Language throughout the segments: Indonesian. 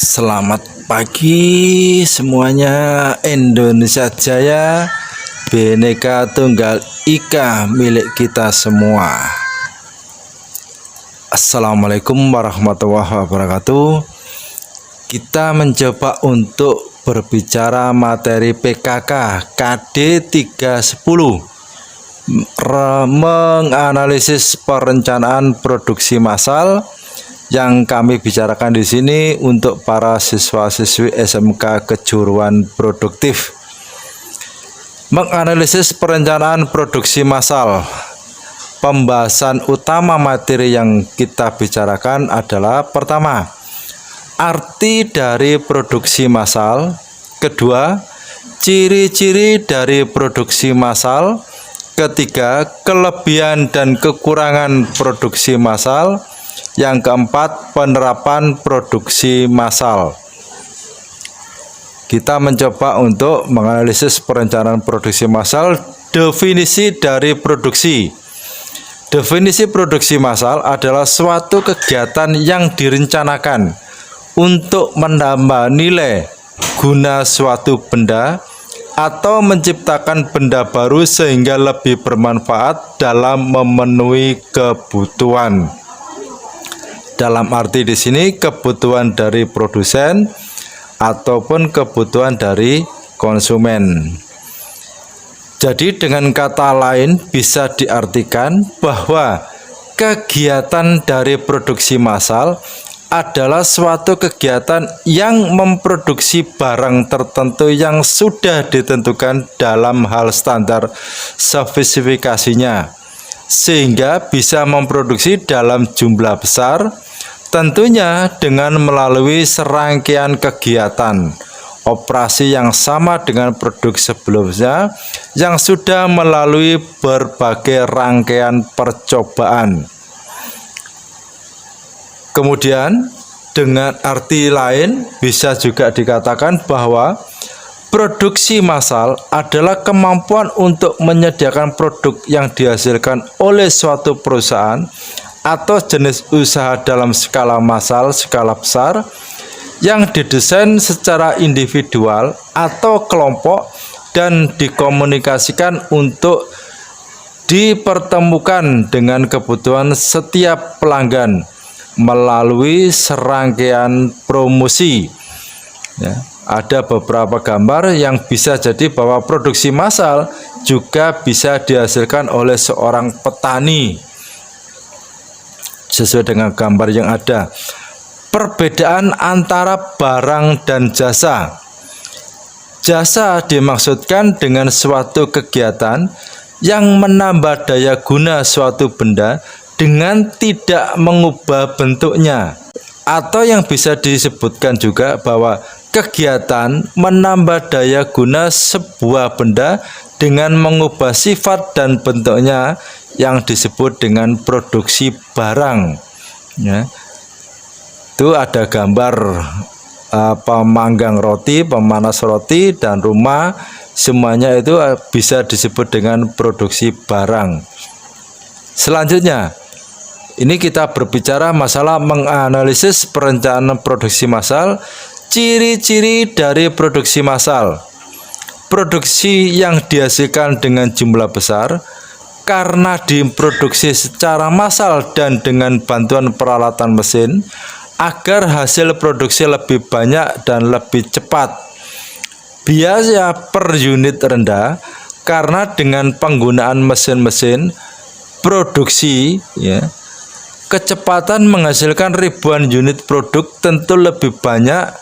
Selamat pagi semuanya. Indonesia Jaya, Bhinneka Tunggal Ika milik kita semua. Assalamualaikum warahmatullahi wabarakatuh. Kita mencoba untuk berbicara materi PKK KD 310, menganalisis perencanaan produksi massal. Yang kami bicarakan di sini untuk para siswa-siswi SMK Kejuruan Produktif. Menganalisis perencanaan produksi massal. Pembahasan utama materi yang kita bicarakan adalah pertama, arti dari produksi massal. Kedua, ciri-ciri dari produksi massal. Ketiga, kelebihan dan kekurangan produksi massal. Yang keempat, penerapan produksi massal. Kita mencoba untuk menganalisis perencanaan produksi massal. Definisi dari produksi. Definisi produksi massal adalah suatu kegiatan yang direncanakan untuk menambah nilai guna suatu benda atau menciptakan benda baru sehingga lebih bermanfaat dalam memenuhi kebutuhan. Dalam arti di sini kebutuhan dari produsen ataupun kebutuhan dari konsumen. Jadi dengan kata lain bisa diartikan bahwa kegiatan dari produksi massal adalah suatu kegiatan yang memproduksi barang tertentu yang sudah ditentukan dalam hal standar spesifikasinya, sehingga bisa memproduksi dalam jumlah besar, tentunya dengan melalui serangkaian kegiatan operasi yang sama dengan produk sebelumnya yang sudah melalui berbagai rangkaian percobaan. Kemudian dengan arti lain bisa juga dikatakan bahwa produksi massal adalah kemampuan untuk menyediakan produk yang dihasilkan oleh suatu perusahaan atau jenis usaha dalam skala massal, skala besar, yang didesain secara individual atau kelompok dan dikomunikasikan untuk dipertemukan dengan kebutuhan setiap pelanggan melalui serangkaian promosi. Ya, ada beberapa gambar yang bisa jadi bahwa produksi massal juga bisa dihasilkan oleh seorang petani. Sesuai dengan gambar yang ada. Perbedaan antara barang dan jasa. Jasa dimaksudkan dengan suatu kegiatan yang menambah daya guna suatu benda dengan tidak mengubah bentuknya. Atau yang bisa disebutkan juga bahwa kegiatan menambah daya guna sebuah benda dengan mengubah sifat dan bentuknya yang disebut dengan produksi barang. Ya. Itu ada gambar pemanggang roti, pemanas roti, dan rumah. Semuanya itu bisa disebut dengan produksi barang. Selanjutnya, ini kita berbicara masalah menganalisis perencanaan produksi massal. Ciri-ciri dari produksi massal. Produksi yang dihasilkan dengan jumlah besar karena diproduksi secara massal dan dengan bantuan peralatan mesin agar hasil produksi lebih banyak dan lebih cepat. Biaya per unit rendah karena dengan penggunaan mesin-mesin produksi, ya, kecepatan menghasilkan ribuan unit produk tentu lebih banyak,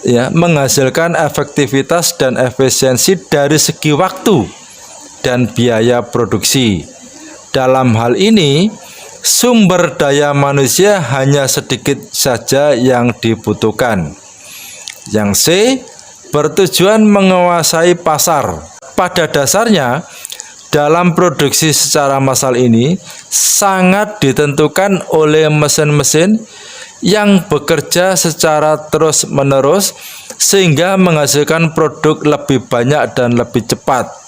ya, menghasilkan efektivitas dan efisiensi dari segi waktu dan biaya produksi. Dalam hal ini, sumber daya manusia hanya sedikit saja yang dibutuhkan. Yang C, bertujuan menguasai pasar. Pada dasarnya, dalam produksi secara massal ini sangat ditentukan oleh mesin-mesin yang bekerja secara terus-menerus sehingga menghasilkan produk lebih banyak dan lebih cepat.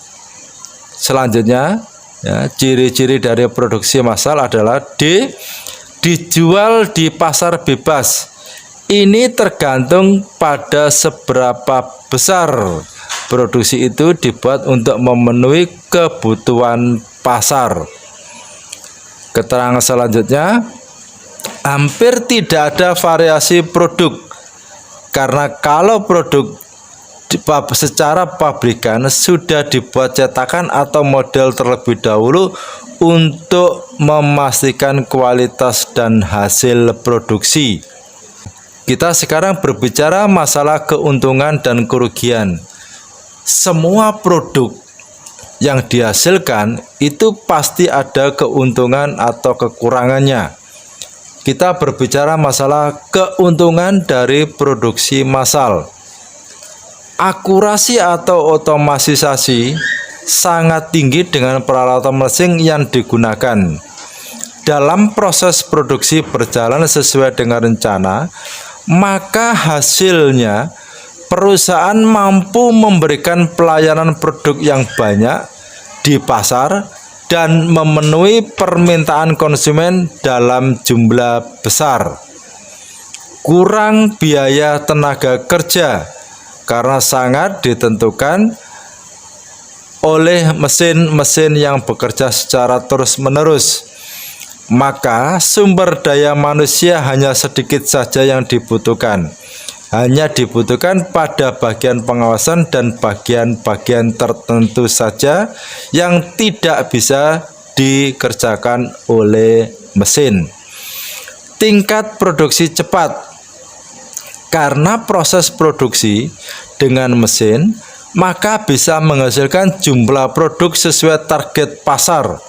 Selanjutnya, ya, ciri-ciri dari produksi massal adalah D, dijual di pasar bebas. Ini tergantung pada seberapa besar produksi itu dibuat untuk memenuhi kebutuhan pasar. Keterangan selanjutnya, hampir tidak ada variasi produk, karena kalau produk secara pabrikan sudah dibuat cetakan atau model terlebih dahulu untuk memastikan kualitas dan hasil produksi. Kita sekarang berbicara masalah keuntungan dan kerugian. Semua produk yang dihasilkan itu pasti ada keuntungan atau kekurangannya. Kita berbicara masalah keuntungan dari produksi massal. Akurasi atau otomatisasi sangat tinggi dengan peralatan mesin yang digunakan. Dalam proses produksi berjalan sesuai dengan rencana, maka hasilnya perusahaan mampu memberikan pelayanan produk yang banyak di pasar dan memenuhi permintaan konsumen dalam jumlah besar. Kurang biaya tenaga kerja karena sangat ditentukan oleh mesin-mesin yang bekerja secara terus-menerus. Maka sumber daya manusia hanya sedikit saja yang dibutuhkan. Hanya dibutuhkan pada bagian pengawasan dan bagian-bagian tertentu saja yang tidak bisa dikerjakan oleh mesin. Tingkat produksi cepat. Karena proses produksi dengan mesin, maka bisa menghasilkan jumlah produk sesuai target pasar,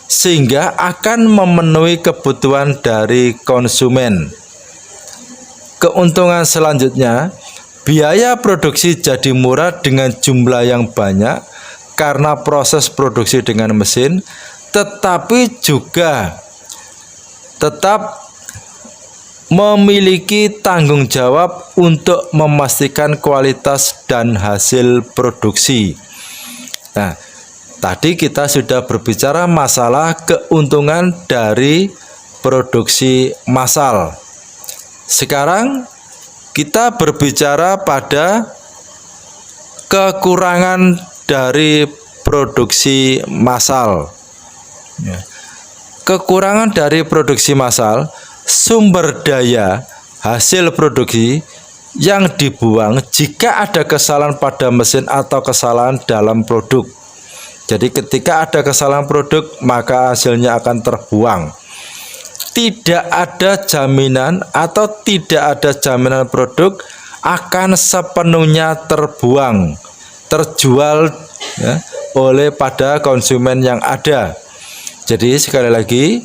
sehingga akan memenuhi kebutuhan dari konsumen. Keuntungan selanjutnya, biaya produksi jadi murah dengan jumlah yang banyak karena proses produksi dengan mesin, tetapi juga tetap memiliki tanggung jawab untuk memastikan kualitas dan hasil produksi. Nah, tadi kita sudah berbicara masalah keuntungan dari produksi massal. Sekarang kita berbicara pada kekurangan dari produksi massal. Kekurangan dari produksi massal, sumber daya hasil produksi yang dibuang jika ada kesalahan pada mesin atau kesalahan dalam produk. Jadi ketika ada kesalahan produk, maka hasilnya akan terbuang. Tidak ada jaminan atau tidak ada jaminan produk akan sepenuhnya terjual ya, oleh pada konsumen yang ada. Jadi sekali lagi,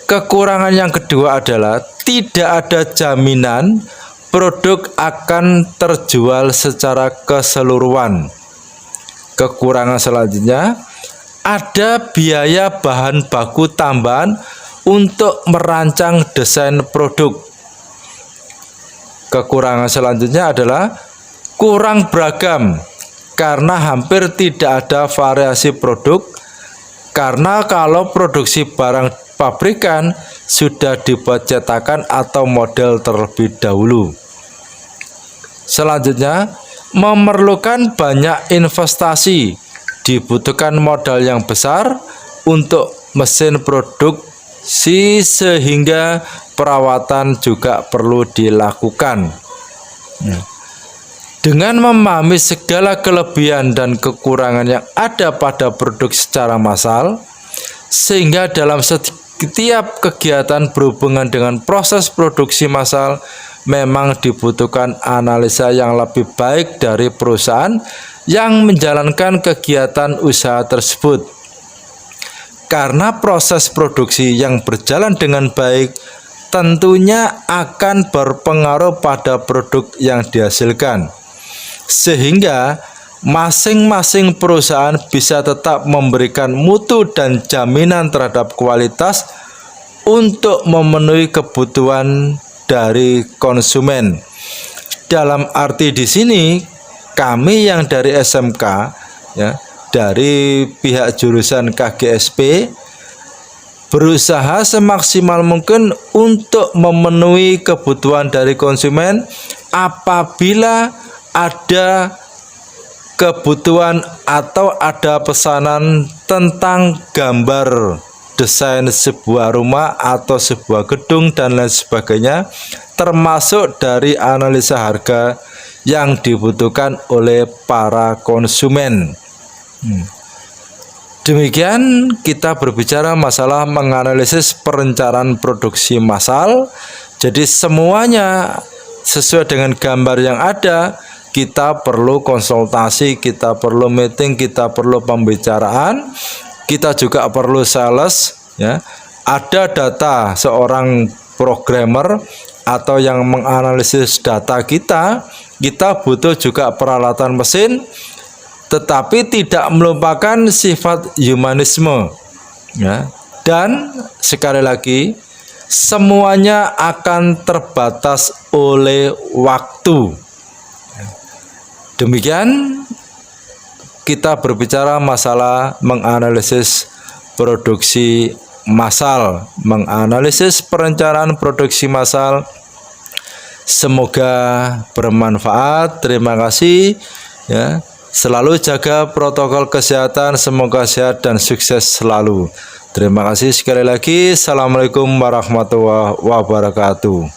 kekurangan yang kedua adalah tidak ada jaminan produk akan terjual secara keseluruhan. Kekurangan selanjutnya, ada biaya bahan baku tambahan untuk merancang desain produk. Kekurangan selanjutnya adalah kurang beragam karena hampir tidak ada variasi produk, karena kalau produksi barang pabrikan sudah dibuat cetakan atau model terlebih dahulu. Selanjutnya, memerlukan banyak investasi, dibutuhkan modal yang besar untuk mesin produksi sehingga perawatan juga perlu dilakukan. Dengan memahami segala kelebihan dan kekurangan yang ada pada produk secara massal, sehingga dalam setiap kegiatan berhubungan dengan proses produksi massal memang dibutuhkan analisa yang lebih baik dari perusahaan yang menjalankan kegiatan usaha tersebut. Karena proses produksi yang berjalan dengan baik tentunya akan berpengaruh pada produk yang dihasilkan, sehingga masing-masing perusahaan bisa tetap memberikan mutu dan jaminan terhadap kualitas untuk memenuhi kebutuhan dari konsumen. Dalam arti di sini, kami yang dari SMK, ya, dari pihak jurusan KGSP, berusaha semaksimal mungkin untuk memenuhi kebutuhan dari konsumen. Apabila ada kebutuhan atau ada pesanan tentang gambar desain sebuah rumah atau sebuah gedung dan lain sebagainya, termasuk dari analisa harga yang dibutuhkan oleh para konsumen. Demikian kita berbicara masalah menganalisis perencanaan produksi massal. Jadi semuanya sesuai dengan gambar yang ada. Kita perlu konsultasi, kita perlu meeting, kita perlu pembicaraan, kita juga perlu sales, ya. Ada data seorang programmer atau yang menganalisis data kita butuh juga peralatan mesin, tetapi tidak melupakan sifat humanisme, ya. Dan sekali lagi, semuanya akan terbatas oleh waktu. Demikian kita berbicara masalah menganalisis produksi massal, menganalisis perencanaan produksi massal. Semoga bermanfaat. Terima kasih, ya. Selalu jaga protokol kesehatan, semoga sehat dan sukses selalu. Terima kasih sekali lagi. Assalamualaikum warahmatullahi wabarakatuh.